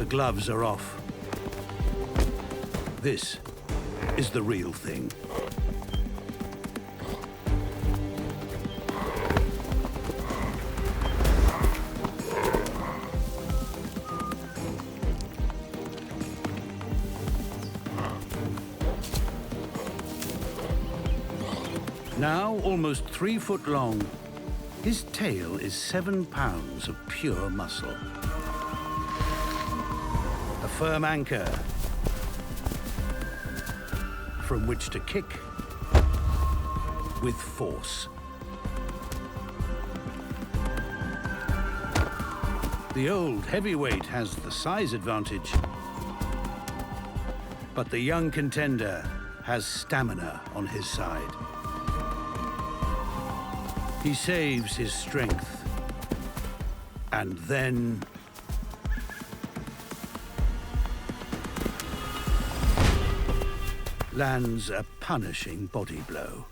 The gloves are off. This is the real thing. Now almost 3 foot long, his tail is 7 pounds of pure muscle. A firm anchor from which to kick with force. The old heavyweight has the size advantage, but the young contender has stamina on his side. He saves his strength, and then lands a punishing body blow.